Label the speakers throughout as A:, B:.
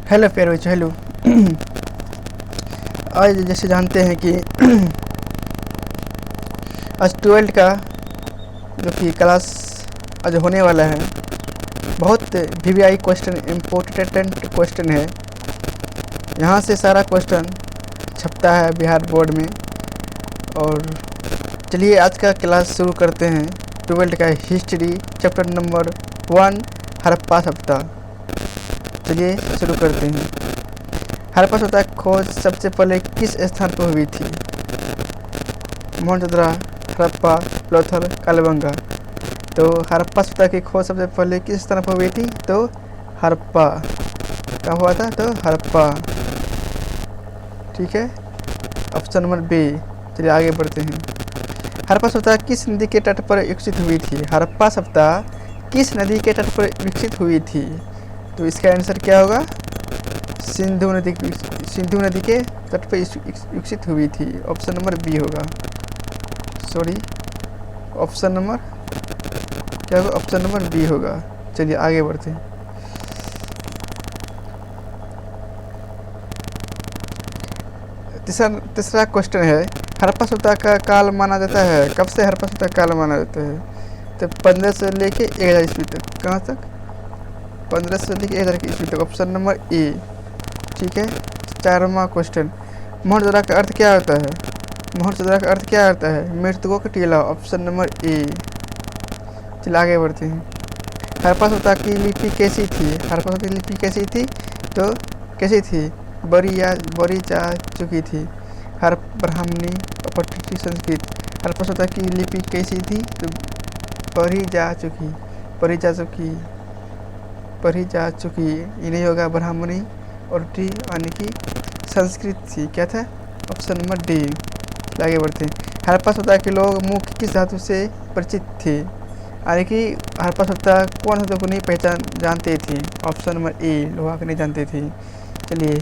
A: Hello प्यारे बच्चों, hello. आज जैसे जानते हैं कि आज 12th का जो कि क्लास आज होने वाला है, बहुत वीवीआई क्वेश्चन, इम्पोर्टेंट क्वेश्चन है। यहाँ से सारा क्वेश्चन छपता है बिहार बोर्ड में। और चलिए आज का क्लास शुरू करते हैं। 12th का हिस्ट्री चैप्टर नंबर 1 हड़प्पा सभ्यता। चलिए शुरू करते हैं। हड़प्पा सभ्यता की खोज सबसे पहले किस स्थान पर हुई थी? मोहनजोदड़ो, हड़प्पा, लोथल, कालीबंगा। तो हड़प्पा सभ्यता की खोज सबसे पहले किस स्थान पर हुई थी? तो हड़प्पा। कहाँ हुआ था? तो हड़प्पा। ठीक है, ऑप्शन नंबर बी। चलिए आगे बढ़ते हैं। हड़प्पा सभ्यता किस नदी के तट पर विकसित हुई थी? हड़प्पा सभ्यता किस नदी के तट पर विकसित हुई थी? तो इसका आंसर क्या होगा? सिंधु नदी के तट पर विकसित हुई थी। ऑप्शन नंबर बी होगा। सॉरी, ऑप्शन नंबर क्या होगा? ऑप्शन नंबर बी होगा। चलिए आगे बढ़ते हैं। तीसरा क्वेश्चन है, हड़प्पा सभ्यता का काल माना जाता है। कब से हड़प्पा सभ्यता का काल माना जाता है? तो 1500 से लेके 1000 ईस्वी तक। कहाँ तक? 1500 से लेके 1000 ईस्वी तक। ऑप्शन नंबर ए। ठीक है। 4वां क्वेश्चन, मोहनजोदड़ो का अर्थ क्या होता है? मोहनजोदड़ो का अर्थ क्या होता है? मृतकों का टीला। ऑप्शन नंबर ए। चलिए आगे बढ़ते हैं। हड़प्पा सभ्यता की लिपि कैसी थी? हड़प्पा सभ्यता की लिपि कैसी थी? तो कैसी थी? बड़ी जा चुकी थी। ब्राह्मणी, अपठित संस्कृत। हड़प्पा सभ्यता की लिपि कैसी थी? तो पढ़ी जा चुकी। ये नहीं होगा। ब्राह्मणी और टी यानी कि संस्कृत थी। क्या था? Option number D. आगे बढ़ते हैं। हड़प्पा सभ्यता के लोग मुख्य किस धातु से परिचित थे? यानी कि हड़प्पा सभ्यता कौन धातु को नहीं जानते थे? ऑप्शन नंबर ए, लोहा को नहीं जानते थे। चलिए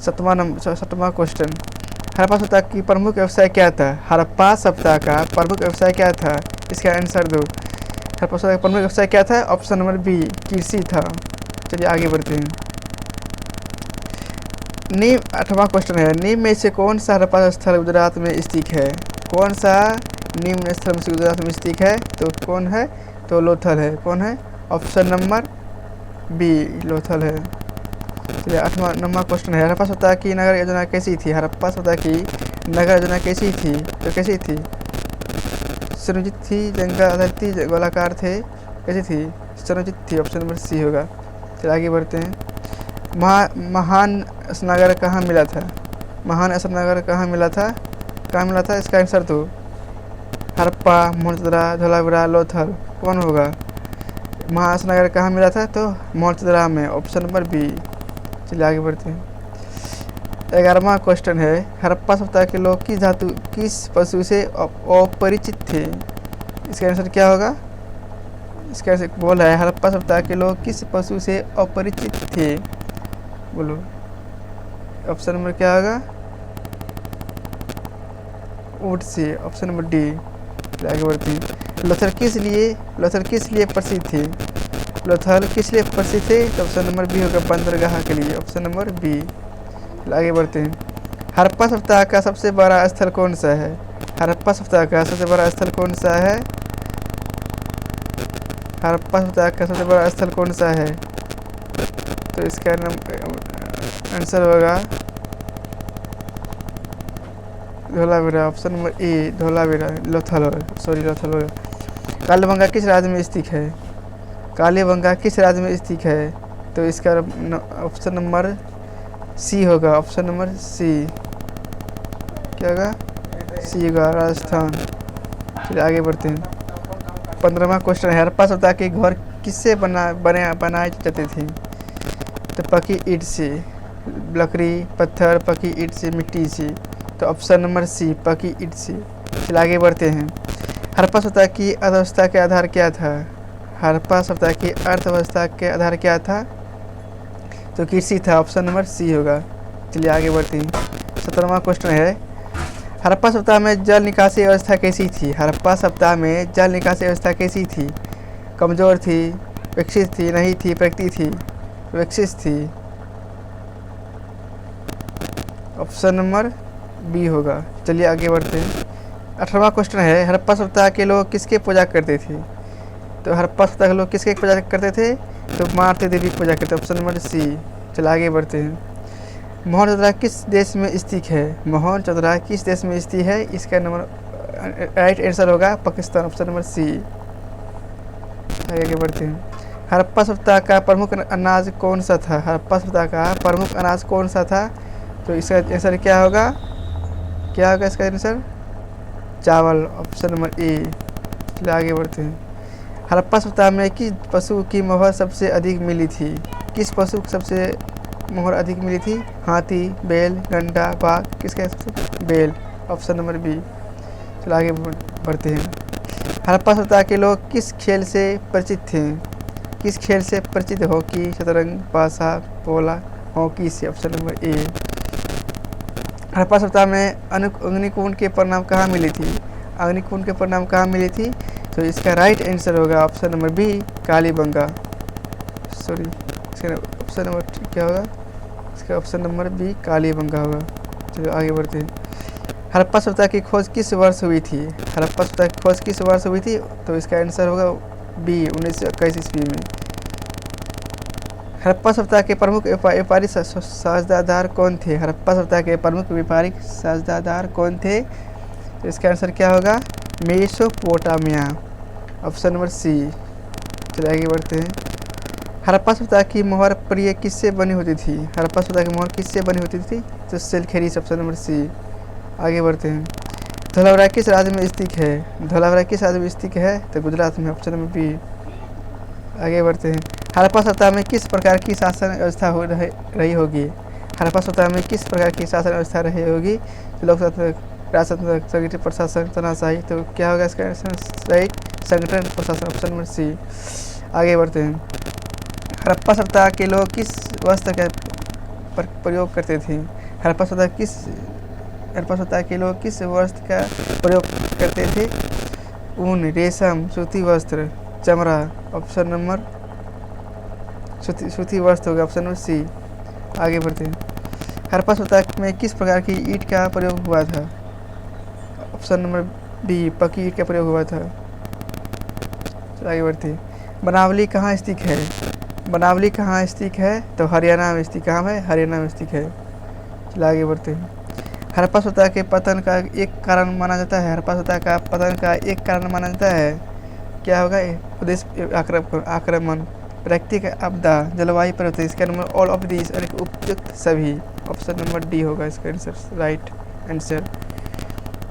A: 7वां क्वेश्चन, हड़प्पा सभ्यता की प्रमुख व्यवसाय क्या था? हड़प्पा सभ्यता का प्रमुख व्यवसाय क्या था? इसका आंसर दो। हड़प्पा सभ्यता का प्रमुख व्यवसाय क्या था? ऑप्शन नंबर बी, कृषि था। चलिए आगे बढ़ते हैं। 8वां क्वेश्चन है, निम्न में से कौन सा हड़प्पा स्थल गुजरात में स्थित है? कौन सा निम्न स्थल में गुजरात में स्थित है? तो कौन है? तो लोथल है। कौन है? ऑप्शन नंबर बी, लोथल है। चलिए 9वां क्वेश्चन है, हड़प्पा सभ्यता की नगर योजना कैसी थी? हड़प्पा सभ्यता की नगर योजना कैसी थी? तो कैसी थी? सुनियोजित थी, जंगल आधारित थी, गोलाकार थे? कैसी थी? सुनियोजित थी। ऑप्शन नंबर सी होगा। चलिए आगे बढ़ते हैं। महान स्नागर कहाँ मिला था? महान स्नागर कहाँ मिला था? इसका आंसर तो हड़प्पा, मोहनजोदड़ो, धोलावीरा, लोथल। कौन होगा? महान स्नागर कहाँ मिला था? तो मोहनजोदड़ो में। Option number B. चलिए आगे बढ़ते हैं। 11वां क्वेश्चन है, हड़प्पा सभ्यता के लोग किस पशु से अपरिचित थे? इसका आंसर क्या होगा? इसका आंसर बोला है, हड़प्पा सभ्यता के लोग किस पशु से अपरिचित थे? बोलो। ऑप्शन नंबर क्या होगा? ऊँट से। Option number D. आगे बढ़ते हैं। लोथल किस लिए प्रसिद्ध थे? लोथल किस लिए प्रसिद्ध थे? तो ऑप्शन नंबर बी होगा, बंदरगाह के लिए। Option number B. आगे बढ़ते हैं। हड़प्पा सभ्यता का सबसे बड़ा स्थल कौन सा है? हड़प्पा सभ्यता का सबसे बड़ा स्थल कौन सा है? हड़प्पा सभ्यता का सबसे बड़ा स्थल कौन सा है? तो इसका आंसर होगा धोलावीरा। ऑप्शन नंबर ए, धोलावीरा। लोथल होगा। कालीबंगा किस राज्य में स्थित है? कालीबंगा किस राज्य में स्थित है? तो इसका ऑप्शन नंबर सी होगा। Option number C. क्या होगा? सी होगा, राजस्थान। चलिए आगे बढ़ते हैं। 15वां क्वेश्चन है, हड़प्पा सभ्यता के घर किससे बनाए जाते थे? तो पक्की ईंट से, लकड़ी, पत्थर, पक्की ईंट से, मिट्टी से। तो ऑप्शन नंबर सी, पक्की ईंट से। चलिए आगे बढ़ते हैं। हड़प्पा सभ्यता की अर्थव्यवस्था के आधार क्या था? हड़प्पा सभ्यता की अर्थव्यवस्था के आधार क्या था? तो कृषि था। ऑप्शन नंबर सी होगा। चलिए आगे बढ़ते हैं। 17वां क्वेश्चन है, हड़प्पा सभ्यता में जल निकासी व्यवस्था कैसी थी? हड़प्पा सभ्यता में जल निकासी व्यवस्था कैसी थी? कमज़ोर थी, विकसित थी, नहीं थी, प्रगति थी? विकसित थी। ऑप्शन नंबर बी होगा। चलिए आगे बढ़ते हैं। 18वां क्वेश्चन है, हड़प्पा सभ्यता के लोग किसके पूजा करते थे? तो हड़प्पा सभ्यता के लोग किसके पूजा करते थे? तो मारते देवी पूजा करते। Option number C. चलिए आगे बढ़ते हैं। मोहनजोदड़ो किस देश में स्थित है? मोहनजोदड़ो किस देश में स्थित है? इसका नंबर राइट आंसर होगा पाकिस्तान। Option number C. आगे बढ़ते हैं। हड़प्पा सभ्यता का प्रमुख अनाज कौन सा था? हड़प्पा सभ्यता का प्रमुख अनाज कौन सा था? तो इसका आंसर क्या होगा? क्या होगा इसका आंसर? चावल। ऑप्शन नंबर ए। चलिए आगे बढ़ते हैं। हड़प्पा सभ्यता में किस पशु की मोहर सबसे अधिक मिली थी? किस पशु को सबसे मोहर अधिक मिली थी? हाथी, बैल, गंडा, बाघ। किसका आंसर? बैल। Option number B. चलिए आगे बढ़ते हैं। हड़प्पा सभ्यता के लोग किस खेल से परिचित थे? किस खेल से परिचित? हॉकी, शतरंज, पासा, पोला। हॉकी से। Option number A. हड़प्पा सभ्यता में अग्निकुंड के परिणाम कहाँ मिली थी? अग्निकुंड के परिणाम कहाँ मिली थी? तो इसका राइट आंसर होगा option number B, Kalibangan. Sorry, इसका ऑप्शन नंबर क्या होगा? इसका ऑप्शन नंबर बी, कालीबंगा होगा। चलो आगे बढ़ते हैं। हड़प्पा सभ्यता की खोज किस वर्ष हुई थी? हड़प्पा सभ्यता की खोज किस वर्ष हुई थी? तो इसका आंसर होगा बी, 1921 ईस्वी में। हड़प्पा सभ्यता के प्रमुख व्यापारी साझेदार कौन थे? हड़प्पा सभ्यता के प्रमुख व्यापारिक साझेदार कौन थे? तो इसका आंसर क्या होगा? मेसोपोटामिया। Option number C. चलिए आगे बढ़ते हैं। हड़प्पा सभ्यता की मोहर प्रिय किससे बनी होती थी? हड़प्पा सभ्यता की मोहर किससे बनी होती थी? तो सिलखेरी। Option number C. आगे बढ़ते हैं। धौलावीरा किस राज्य में स्थित है? धौलावीरा किस राज्य में स्थित है? तो गुजरात में। Option number B. आगे बढ़ते हैं। हड़प्पा सभ्यता में किस प्रकार की शासन व्यवस्था रही होगी? हड़प्पा सभ्यता में किस प्रकार की शासन व्यवस्था रही होगी? लोकतंत्र, राजतंत्र, संगठित प्रशासन, तानाशाही। तो क्या होगा इसका राइट? संगठन प्रशासन। Option number C. आगे बढ़ते हैं। हड़प्पा सभ्यता के लोग किस वस्त्र का प्रयोग करते थे? हड़प्पा सभ्यता के लोग किस वस्त्र का प्रयोग करते थे? ऊन, रेशम, सूती वस्त्र, चमड़ा। ऑप्शन नंबर सूती वस्त्र होगा। Option number C. आगे बढ़ते हैं। हड़प्पा सभ्यता में किस प्रकार की ईंट का प्रयोग हुआ था? ऑप्शन नंबर बी, पक्की ईंट का प्रयोग हुआ था। आगे बढ़ते हैं। बनावली कहाँ स्थित है? बनावली कहाँ स्थित है? तो हरियाणा में स्थित। कहाँ है? हरियाणा में स्थित है। चलिए आगे बढ़ते हैं। हड़प्पा सभ्यता के पतन का एक कारण माना जाता है? हड़प्पा सभ्यता का पतन का एक कारण माना जाता है? क्या होगा? उद्देश्य आक्रमण, प्राकृतिक आपदा, जलवायु परिवर्तन। इसका नंबर ऑल ऑफ दिस और उपयुक्त सभी। ऑप्शन नंबर डी होगा इसका आंसर, राइट आंसर।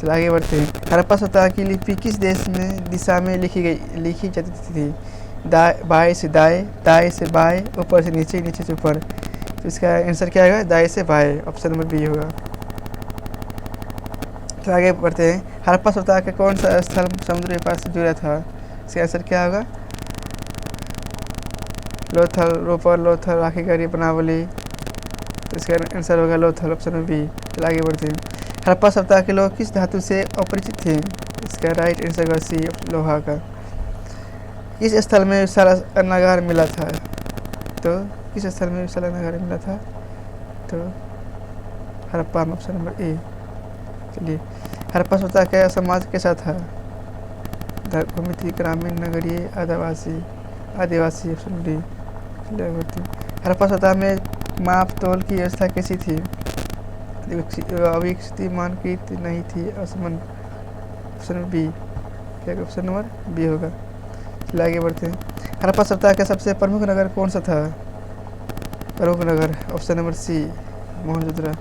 A: चलिए आगे बढ़ते हैं। हड़प्पा सभ्यता की लिपि किस देश में दिशा में लिखी जाती थी? बाएं से दाएं, दाएं से बाएं, ऊपर से नीचे, नीचे से ऊपर। तो इसका आंसर क्या होगा? दाएं से बाएं। ऑप्शन नंबर बी होगा। तो आगे बढ़ते हैं। हड़प्पा सभ्यता का कौन सा स्थल समुद्र व्यापार से जुड़ा था? इसका आंसर क्या होगा? लोथल, रोपर, लोथल, राखीगढ़ी, बनावली। तो इसका आंसर होगा लोथल। ऑप्शन में बी। चलिए आगे बढ़ते हैं। हड़प्पा सभ्यता के लोग किस धातु से अपरिचित थे? इसका राइट आंसर होगा सी, लोहा का। किस स्थल में विशाल अन्नागार मिला था? तो किस स्थल में विशाल अन्नागार मिला था? तो हड़प्पा में। ऑप्शन नंबर ए। चलिए, हड़प्पा सभ्यता का समाज कैसा था? भूमिति, ग्रामीण, नगरीय, आदिवासी। Option D. हड़प्पा सभ्यता में माप तोल की व्यवस्था कैसी थी? अविकसित, मानकीकृत नहीं थी, असमान। Option B. क्या ऑप्शन नंबर बी होगा। चलिए आगे बढ़ते हैं। हड़प्पा सभ्यता का सबसे प्रमुख नगर कौन सा था? प्रमुख नगर। Option number C, Mohenjodaro.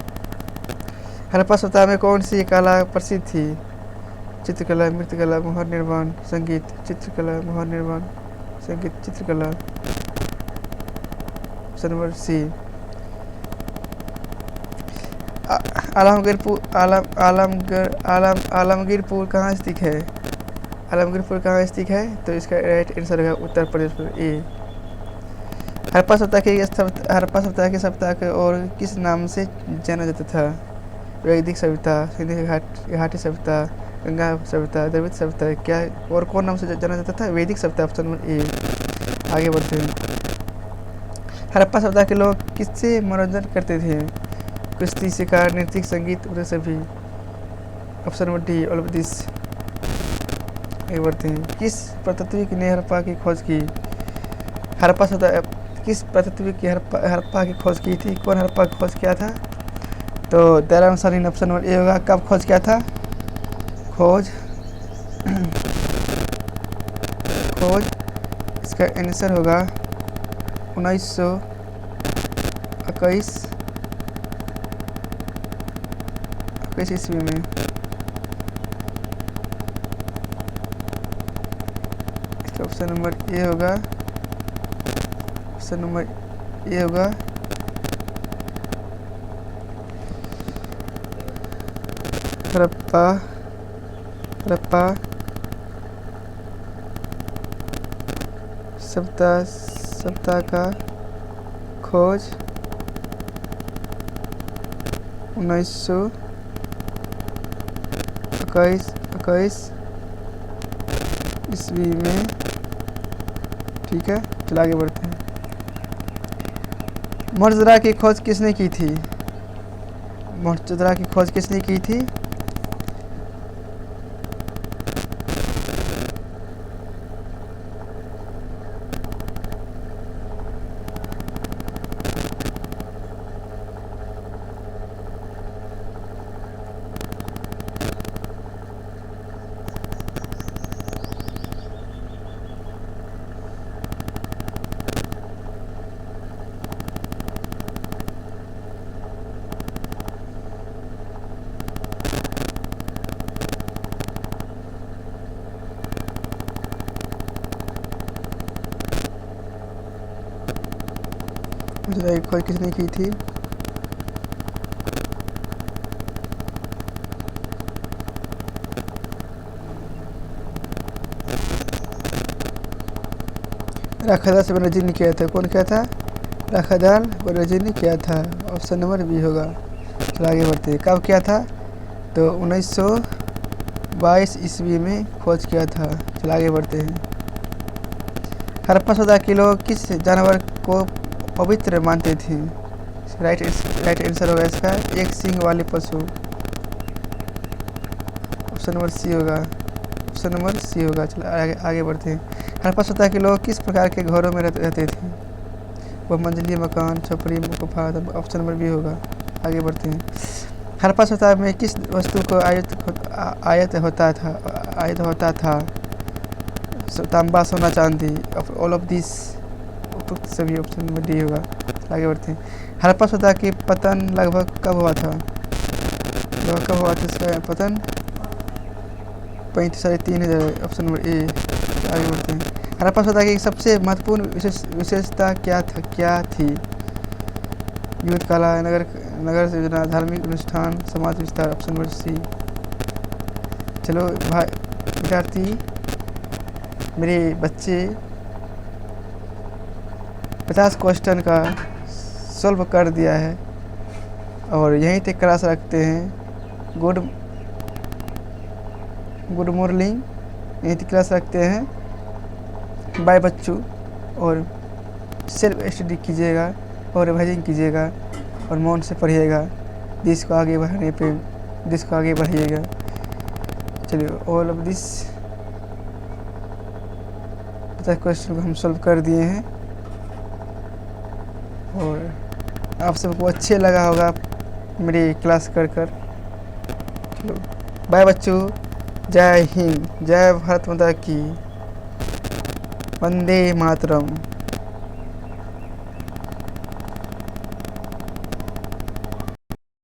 A: Harappa सभ्यता में कौन सी कला प्रसिद्ध थी? चित्रकला, मृत्तिकला, मोहर निर्माण, संगीत। चित्रकला, मोहर निर्माण, संगीत, चित्रकला। ऑप्शन नंबर सी। आलमगीरपुर कहाँ स्थित है? आलमगीरपुर कहाँ स्थित है? तो इसका राइट आंसर है उत्तर प्रदेश में, ए। हड़प्पा सभ्यता के सभ्यता के और किस नाम से जाना जाता था? वैदिक सभ्यता, सिंधु घाटी सभ्यता, गंगा सभ्यता, द्रविड़ सभ्यता। क्या और कौन नाम से जाना जाता था? वैदिक सभ्यता। ऑप्शन नंबर ए। आगे बढ़ते हैं। हड़प्पा सभ्यता के लोग किससे मनोरंजन करते थे? कुश्ती शिकार नृत्य संगीत उधर सभी। Option number D all of this. आगे बढ़ते हैं। किस प्रतात्विक ने हड़प्पा की खोज की? हड़प्पा सभ्यता किस प्रतात्विक की हड़प्पा की खोज की थी? कौन हड़प्पा की खोज किया था? तो दयाराम साहनी ऑप्शन नंबर ए होगा। कब खोज किया था? खोज इसका आंसर होगा 1921 ईस्वी में। इसका ऑप्शन नंबर ए होगा। ऑप्शन नंबर ए होगा हड़प्पा सभ्यता का खोज 1921 ईस्वी में। ठीक है, चलो आगे बढ़ते हैं। मोहनजोदड़ो की खोज किसने की थी? मोहनजोदड़ो की खोज किसने की थी? मोहनजोदड़ो की खोज किसने की थी? राखादाल बनर्जी ने किया था। कौन किया था? राखादाल बनर्जी ने किया था। ऑप्शन नंबर बी होगा। चलो आगे बढ़ते हैं। कब किया था? तो 1922 ईस्वी में खोज किया था। चलो आगे बढ़ते हैं। हड़प्पा सभ्यता के लोग किस जानवर को पवित्र मानते थे? राइट आंसर होगा इसका एक सींग वाले पशु। ऑप्शन नंबर सी होगा। ऑप्शन नंबर सी होगा। चलो आगे बढ़ते हैं। हड़प्पा सभ्यता के लोग किस प्रकार के घरों में रहते थे? वह मंजिली मकान, छपरी, गुफा। ऑप्शन नंबर बी होगा। आगे बढ़ते हैं। हड़प्पा सभ्यता में किस वस्तु को आयत होता था? तांबा, सोना, चांदी। ऑल ऑफ दिस सभी। ऑप्शन नंबर डी होगा। आगे बढ़ते हैं। हड़प्पा सभ्यता की पतन लगभग कब हुआ था? इसका पतन 35,500। ऑप्शन नंबर ए। आगे बढ़ते हैं। हड़प्पा सभ्यता की सबसे महत्वपूर्ण विशेषता क्या थी? युद्ध कला, नगर योजना, धार्मिक अनुष्ठान, समाज विस्तार। Option number C. चलो भाई विद्यार्थी, मेरे बच्चे 50 क्वेश्चन का सॉल्व कर दिया है और यहीं तक क्लास रखते हैं। गुड मॉर्निंग, यहीं तक क्लास रखते हैं। बाय बच्चों, और सेल्फ स्टडी कीजिएगा और रिवाइजिंग कीजिएगा और मौन से पढ़िएगा। देश को आगे बढ़िएगा। चलिए, ऑल ऑफ दिस 50 क्वेश्चन को हम सॉल्व कर दिए हैं और आप सबको अच्छे लगा होगा मेरी क्लास कर। चलो बाय बच्चों। जय हिंद, जय भारत माता की, वंदे मातरम।